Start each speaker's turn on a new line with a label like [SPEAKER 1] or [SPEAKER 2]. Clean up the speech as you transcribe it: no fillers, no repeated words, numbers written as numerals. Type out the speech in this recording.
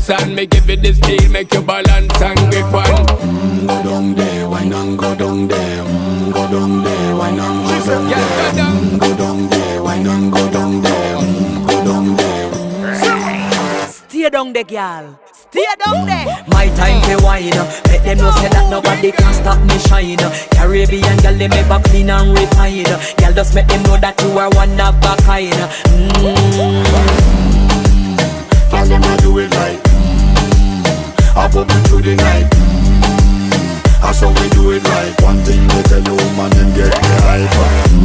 [SPEAKER 1] dance and me give it the steel, make you balance and grip on.
[SPEAKER 2] Go down there, why not go down there? Go down there, why not go down there? Go down there, why not go down there? Go down there.
[SPEAKER 3] Stay down there, girl. Stay down there.
[SPEAKER 4] My time to wine. Let them know say that nobody can stop me shine. Caribbean girl, they make back clean and refine. Girl, just make them know that you are one of a kind.
[SPEAKER 2] Tell them I do it right. I pop it through the night. That's how we do it right. One thing we tell you, man, and get me hype.